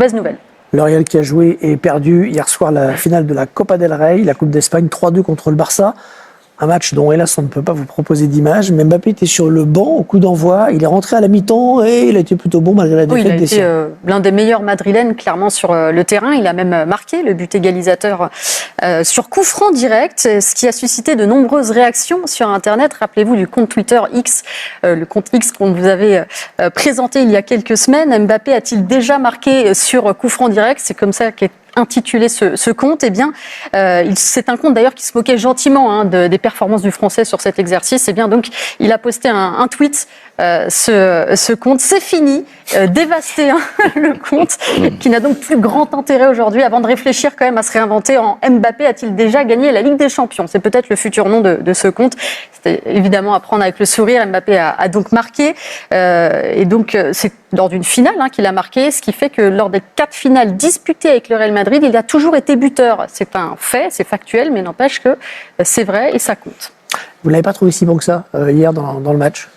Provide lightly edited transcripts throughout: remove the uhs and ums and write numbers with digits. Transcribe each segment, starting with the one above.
Mauvaise nouvelle. Le Real qui a joué et perdu hier soir la finale de la Copa del Rey, la Coupe d'Espagne, 3-2 contre le Barça. Un match dont, hélas, on ne peut pas vous proposer d'image. Mais Mbappé était sur le banc au coup d'envoi. Il est rentré à la mi-temps et il a été plutôt bon malgré la défaite des siens. Il a été l'un des meilleurs madrilènes, clairement, sur le terrain. Il a même marqué le but égalisateur sur coup franc direct, ce qui a suscité de nombreuses réactions sur Internet. Rappelez-vous du compte Twitter X, le compte X qu'on vous avait présenté il y a quelques semaines. Mbappé a-t-il déjà marqué sur coup franc direct ? C'est comme ça qu'est intitulé ce compte. Eh bien, c'est un compte d'ailleurs qui se moquait gentiment des performances du Français sur cet exercice. Eh bien, donc, il a posté un tweet. Ce compte, c'est fini, dévasté le compte, qui n'a donc plus grand intérêt aujourd'hui, avant de réfléchir quand même à se réinventer en Mbappé a-t-il déjà gagné la Ligue des Champions ? C'est peut-être le futur nom de ce compte. C'était évidemment à prendre avec le sourire. Mbappé a donc marqué, et donc c'est lors d'une finale qu'il a marqué, ce qui fait que lors des 4 finales disputées avec le Real Madrid, il a toujours été buteur. C'est un fait, c'est factuel, mais n'empêche que c'est vrai et ça compte. Vous ne l'avez pas trouvé si bon que ça hier dans le match ?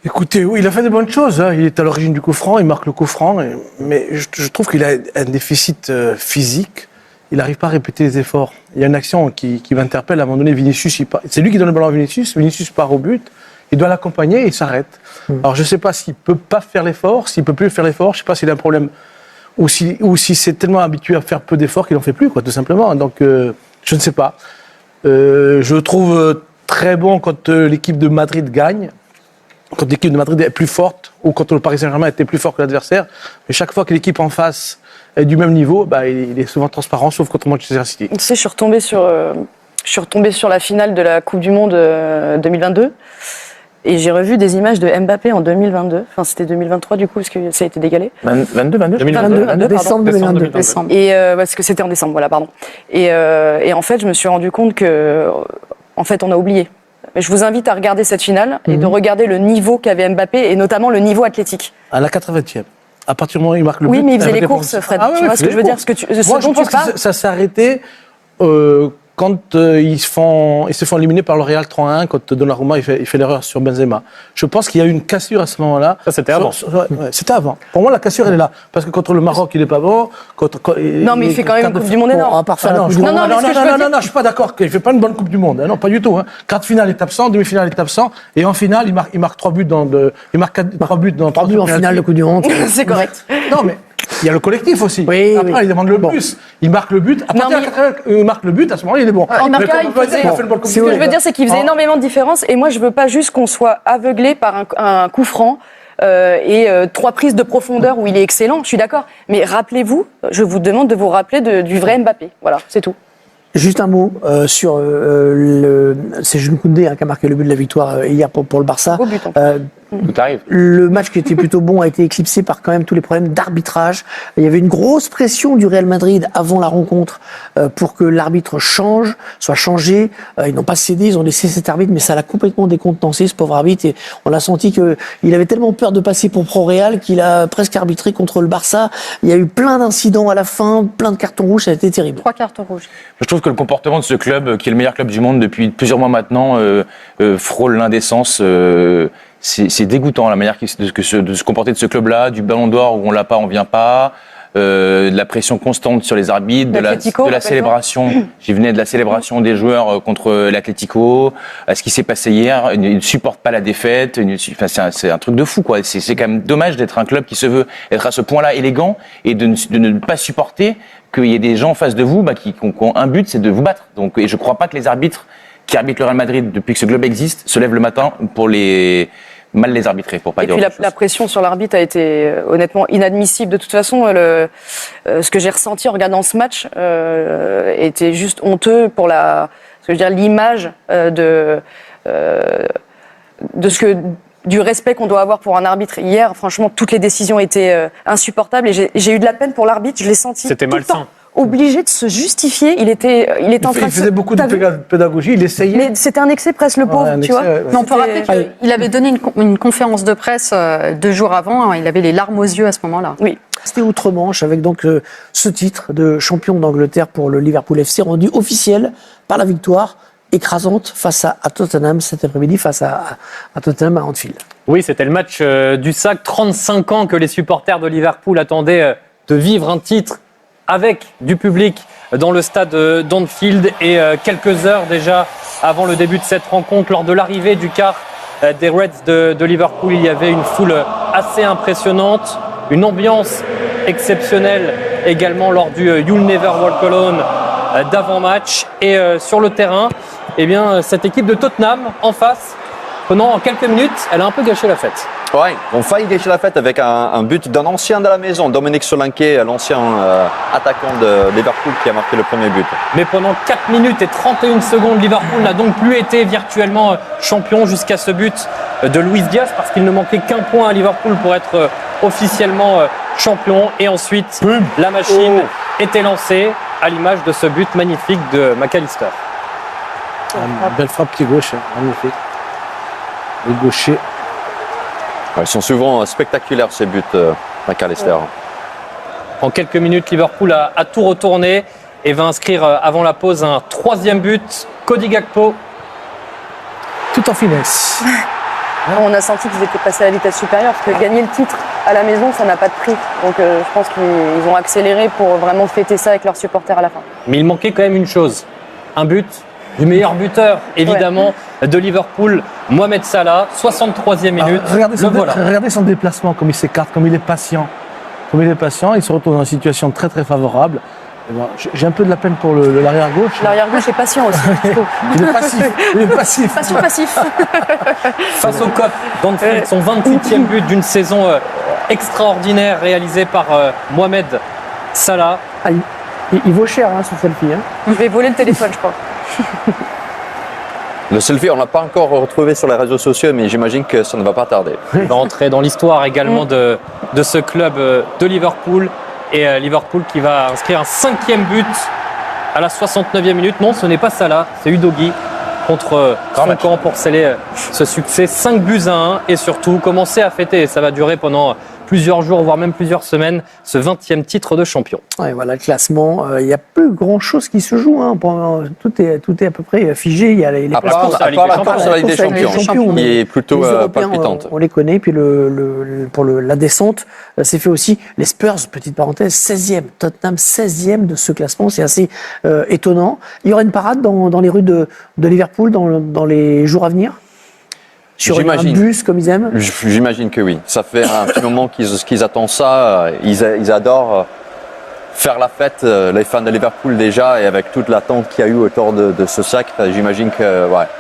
Écoutez, oui, il a fait de bonnes choses. Il est à l'origine du coup franc, il marque le coup franc. Mais je trouve qu'il a un déficit physique. Il n'arrive pas à répéter les efforts. Il y a une action qui m'interpelle. À un moment donné, Vinicius, c'est lui qui donne le ballon à Vinicius. Vinicius part au but. Il doit l'accompagner et il s'arrête. Alors je ne sais pas s'il ne peut pas faire l'effort, s'il ne peut plus faire l'effort. Je ne sais pas s'il a un problème. Ou si c'est tellement habitué à faire peu d'efforts qu'il n'en fait plus, tout simplement. Donc je ne sais pas. Je le trouve très bon quand l'équipe de Madrid gagne. Quand l'équipe de Madrid est plus forte, ou quand le Paris Saint-Germain était plus fort que l'adversaire. Mais chaque fois que l'équipe en face est du même niveau, il est souvent transparent, sauf contre Manchester City. Tu sais, je suis retombée sur la finale de la Coupe du Monde 2022. Et j'ai revu des images de Mbappé en 2022. Enfin, c'était 2023 du coup, parce que ça a été décalé. 22, Décembre 2022. Et parce que c'était en décembre, voilà, pardon. Et en fait, je me suis rendu compte que, en fait, on a oublié. Je vous invite à regarder cette finale et de regarder le niveau qu'avait Mbappé et notamment le niveau athlétique. À la 80e. À partir du moment où il marque le but. Oui, mais il faisait les courses, Fred. Tu vois ce que je veux dire, Moi, je pense que ça s'est arrêté quand ils se font éliminer par le Real 3-1, quand Donnarumma il fait l'erreur sur Benzema. Je pense qu'il y a eu une cassure à ce moment-là. Ça, c'était avant. C'était avant. Pour moi, la cassure, elle est là. Parce que contre le Maroc, il n'est pas bon. Non, mais il fait quand même une Coupe du Monde énorme. Non, je suis pas d'accord qu'il ne fait pas une bonne Coupe du Monde. Non, pas du tout. Quart de finale, il est absent. Demi-finale, il est absent. Et en finale, il marque 3 buts il marque 3 buts dans 3 buts en finale de Coupe du Monde. C'est correct. Non, mais il y a le collectif aussi. Oui, après, il demande le plus. Il marque le but. À partir il marque le but, à ce moment-là, il est bon. Ce que je veux dire, c'est qu'il faisait énormément de différence. Et moi, je veux pas juste qu'on soit aveuglé par un coup franc et 3 prises de profondeur où il est excellent. Je suis d'accord. Mais rappelez-vous, je vous demande de vous rappeler du vrai Mbappé. Voilà, c'est tout. Juste un mot sur c'est Jules Koundé qui a marqué le but de la victoire hier pour le Barça. Beau but, Tout arrive. Le match qui était plutôt bon a été éclipsé par quand même tous les problèmes d'arbitrage. Il y avait une grosse pression du Real Madrid avant la rencontre pour que l'arbitre soit changé. Ils n'ont pas cédé, ils ont laissé cet arbitre, mais ça l'a complètement décontenancé, ce pauvre arbitre. Et on a senti qu'il avait tellement peur de passer pour pro-Real qu'il a presque arbitré contre le Barça. Il y a eu plein d'incidents à la fin, plein de cartons rouges, ça a été terrible. 3 cartons rouges. Je trouve que le comportement de ce club, qui est le meilleur club du monde depuis plusieurs mois maintenant, frôle l'indécence. C'est dégoûtant la manière de se comporter de ce club-là, du Ballon d'Or où on l'a pas, on vient pas, de la pression constante sur les arbitres, de la célébration. J'y venais de la célébration des joueurs contre l'Atlético, à ce qui s'est passé hier. Ils ne supportent pas la défaite. C'est un truc de fou, quoi. C'est quand même dommage d'être un club qui se veut être à ce point-là élégant et de ne pas supporter qu'il y ait des gens en face de vous qui ont un but, c'est de vous battre. Donc, et je crois pas que les arbitres qui arbitrent le Real Madrid depuis que ce club existe se lèvent le matin pour mal les arbitrer, pour pas dire. Et puis la pression sur l'arbitre a été honnêtement inadmissible. De toute façon, ce que j'ai ressenti en regardant ce match était juste honteux pour l'image du respect qu'on doit avoir pour un arbitre. Hier, franchement, toutes les décisions étaient insupportables et j'ai eu de la peine pour l'arbitre. Je l'ai senti. C'était tout malsain. Le temps. Obligé de se justifier, il faisait beaucoup de pédagogie, il essayait. Mais c'était un excès presque, le pauvre, tu vois. Mais on peut rappeler qu'il avait donné une conférence de presse 2 jours avant, il avait les larmes aux yeux à ce moment-là. Oui. C'était outre-Manche avec donc ce titre de champion d'Angleterre pour le Liverpool FC rendu officiel par la victoire écrasante face à Tottenham cet après-midi, face à Tottenham à Anfield. Oui, c'était le match du sac. 35 ans que les supporters de Liverpool attendaient de vivre un titre avec du public dans le stade d'Anfield. Et quelques heures déjà avant le début de cette rencontre, lors de l'arrivée du car des Reds de Liverpool, il y avait une foule assez impressionnante, une ambiance exceptionnelle également lors du You'll Never Walk Alone d'avant-match. Et sur le terrain, eh bien, cette équipe de Tottenham en face, pendant quelques minutes, elle a un peu gâché la fête. Ouais, on failli gâcher la fête avec un but d'un ancien de la maison, Dominique Solanke, l'ancien attaquant de Liverpool qui a marqué le premier but. Mais pendant 4 minutes et 31 secondes, Liverpool n'a donc plus été virtuellement champion jusqu'à ce but de Luis Diaz, parce qu'il ne manquait qu'un point à Liverpool pour être officiellement champion. Et ensuite, la machine était lancée à l'image de ce but magnifique de McAllister. Une belle frappe pied gauche, magnifique. Le gaucher. Ouais, ils sont souvent spectaculaires ces buts, McAllister. En quelques minutes, Liverpool a tout retourné et va inscrire avant la pause un 3e but. Cody Gakpo. Tout en finesse. On a senti qu'ils étaient passés à la vitesse supérieure, parce que gagner le titre à la maison, ça n'a pas de prix. Donc je pense qu'ils ont accéléré pour vraiment fêter ça avec leurs supporters à la fin. Mais il manquait quand même une chose, un but du meilleur buteur, évidemment, de Liverpool, Mohamed Salah, 63e minute. Regardez son déplacement, comme il s'écarte, comme il est patient. Il se retrouve dans une situation très très favorable. Et ben, j'ai un peu de la peine pour l'arrière gauche. L'arrière gauche est patient aussi. Il est passif. Passif. Face au COP d'Anfield, son 28e but d'une saison extraordinaire réalisé par Mohamed Salah. Ah, il vaut cher, ce selfie. Je vais voler le téléphone, je crois. Le selfie, on ne l'a pas encore retrouvé sur les réseaux sociaux, mais j'imagine que ça ne va pas tarder. Il va entrer dans l'histoire également de ce club de Liverpool. Et Liverpool qui va inscrire un 5e but à la 69e minute. Non, ce n'est pas Salah, c'est Udogie contre son camp pour sceller ce succès. 5 buts à 1 et surtout commencer à fêter. Et ça va durer pendant plusieurs jours, voire même plusieurs semaines, ce 20e titre de champion. Ouais, voilà le classement. Il n'y a plus grand-chose qui se joue. Tout est à peu près figé. Il y a les à part la course à la Ligue des Champions, qui est plutôt palpitante. On les connaît. Puis pour la descente, c'est fait aussi. Les Spurs, petite parenthèse, 16e. Tottenham, 16e de ce classement. C'est assez étonnant. Il y aura une parade dans les rues de Liverpool dans les jours à venir? Sur un bus comme ils aiment? J'imagine que oui. Ça fait un petit moment qu'ils attendent ça. Ils adorent faire la fête, les fans de Liverpool déjà, et avec toute l'attente qu'il y a eu autour de ce sacre, j'imagine qu'il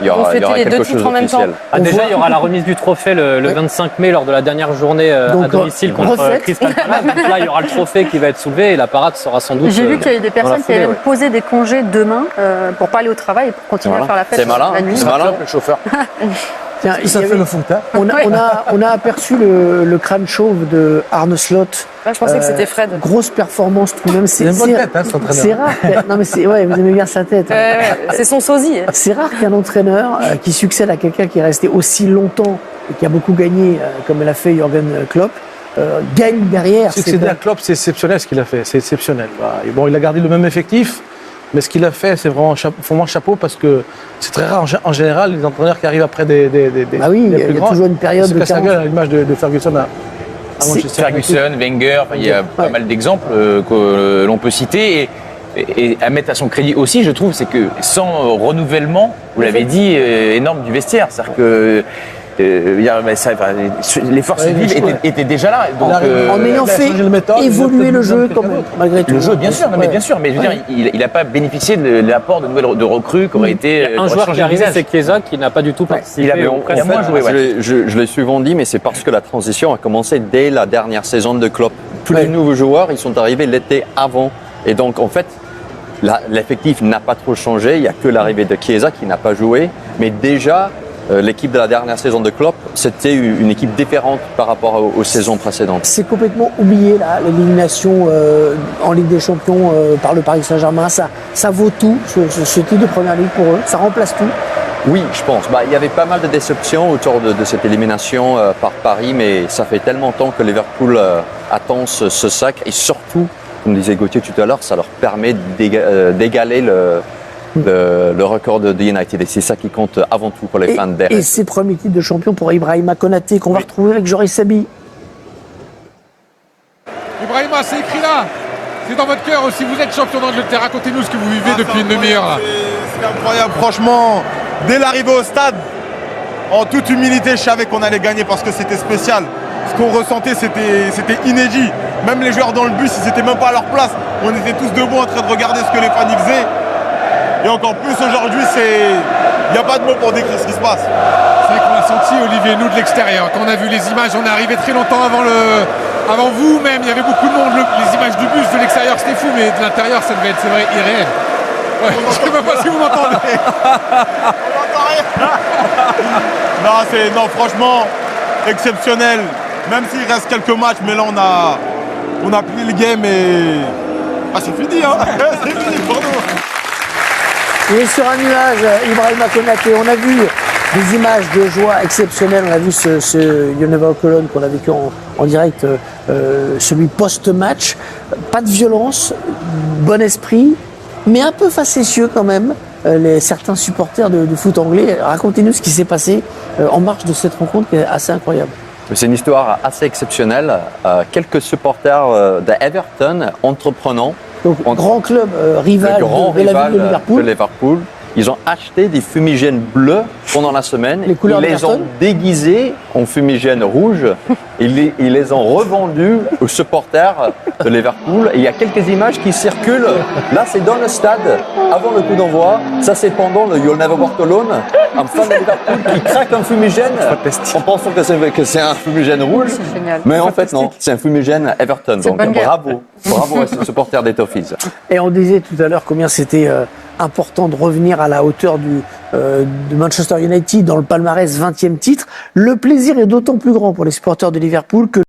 y aura quelque chose d'officiel. Déjà, il y aura la remise du trophée le 25 mai lors de la dernière journée à domicile contre Crystal Palace. Donc là, il y aura le trophée qui va être soulevé et la parade sera sans doute. J'ai vu qu'il y a des personnes qui allaient poser des congés demain pour pas aller au travail et pour continuer à faire la fête la nuit. C'est malin, le chauffeur. Tiens, ça fait le fond de teint. On a aperçu le crâne chauve de Arne Slot. Là, je pensais que c'était Fred. Grosse performance tout de même. C'est une bonne tête, cet entraîneur. C'est rare. Non, mais vous aimez bien sa tête. C'est son sosie. C'est rare qu'un entraîneur qui succède à quelqu'un qui est resté aussi longtemps et qui a beaucoup gagné, comme l'a fait Jürgen Klopp, gagne derrière. Succéder à Klopp, c'est exceptionnel ce qu'il a fait. C'est exceptionnel. Et bon, il a gardé le même effectif. Mais ce qu'il a fait, c'est vraiment chapeau parce que c'est très rare. En général, les entraîneurs qui arrivent après des ah oui, des il y a toujours une période de carence. À l'image de Ferguson à Manchester. Ferguson, Wenger, il y a pas mal d'exemples que l'on peut citer. Et à mettre à son crédit aussi, je trouve, c'est que sans renouvellement, vous l'avez dit, énorme du vestiaire. C'est-à-dire que les forces vives étaient déjà là. Donc, en ayant fait évoluer le jeu malgré tout. Le jeu, bien sûr, mais bien sûr. Mais je veux dire, il n'a pas bénéficié de l'apport de nouvelles recrues qui auraient été. Un joueur qui est arrivé, c'est Chiesa, qui n'a pas du tout participé. Il a moins joué. Je l'ai souvent dit, mais c'est parce que la transition a commencé dès la dernière saison de Klopp. Tous les nouveaux joueurs, ils sont arrivés l'été avant. Et donc, en fait, l'effectif n'a pas trop changé. Il n'y a que l'arrivée de Chiesa qui n'a pas joué. Mais déjà, l'équipe de la dernière saison de Klopp, c'était une équipe différente par rapport aux saisons précédentes. C'est complètement oublié là, l'élimination en Ligue des Champions par le Paris Saint-Germain. Ça vaut tout, ce titre de première ligue pour eux. Ça remplace tout. Oui, je pense. Il y avait pas mal de déceptions autour de cette élimination par Paris, mais ça fait tellement de temps que Liverpool attend ce sacre. Et surtout, comme disait Gauthier tout à l'heure, ça leur permet d'égaler le record de United, et c'est ça qui compte avant tout pour les fans d'Air. Et ses premiers titres de champion pour Ibrahima Konaté qu'on va retrouver avec Joris Sabi. Ibrahima s'est écrit là, c'est dans votre cœur aussi. Vous êtes champion d'Angleterre. Racontez-nous ce que vous vivez depuis une demi-heure. Là. C'est incroyable. Franchement, dès l'arrivée au stade, en toute humilité, je savais qu'on allait gagner parce que c'était spécial. Ce qu'on ressentait, c'était inédit. Même les joueurs dans le bus, ils n'étaient même pas à leur place. On était tous debout en train de regarder ce que les fans y faisaient. Et encore plus aujourd'hui, il n'y a pas de mots pour décrire ce qui se passe. C'est vrai qu'on l'a senti, Olivier, nous de l'extérieur. Quand on a vu les images, on est arrivé très longtemps avant vous même. Il y avait beaucoup de monde. Les images du bus de l'extérieur, c'était fou, mais de l'intérieur, ça devait être, c'est vrai, irréel. Ouais, je ne sais même pas si vous m'entendez. Non, franchement, exceptionnel. Même s'il reste quelques matchs, mais là, on a plié le game et... Ah, c'est fini, hein. C'est fini pour nous. Il est sur un nuage, Ibrahima Konaté. On a vu des images de joie exceptionnelles. On a vu ce Yoneva Cologne qu'on a vécu en direct, celui post-match. Pas de violence, bon esprit, mais un peu facétieux quand même. Certains supporters de foot anglais. Racontez-nous ce qui s'est passé en marge de cette rencontre qui est assez incroyable. C'est une histoire assez exceptionnelle. Quelques supporters d'Everton, entreprenants, donc grand club rival de la ville de Liverpool. Ils ont acheté des fumigènes bleus pendant la semaine. Ils les ont déguisés en fumigènes rouges. Ils les ont revendus aux supporters de Liverpool. Et il y a quelques images qui circulent. Là, c'est dans le stade, avant le coup d'envoi. Ça, c'est pendant le You'll Never Walk Alone. Un fan de Liverpool qui craque un fumigène en pensant que c'est un fumigène rouge. Mais en fait, non. C'est un fumigène Everton. Donc, bravo. Bravo à ces supporters des Toffees. Et on disait tout à l'heure combien c'était important de revenir à la hauteur de Manchester United dans le palmarès 20e titre. Le plaisir est d'autant plus grand pour les supporters de Liverpool que